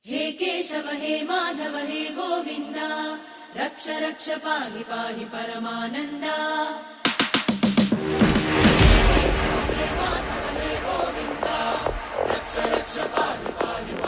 हे केशव हे माधव हे गोविन्द रक्ष रक्ष पाहि पाहि परमानन्दा। हे केशव हे माधव हे गोविन्द रक्ष रक्ष पाहि पाहि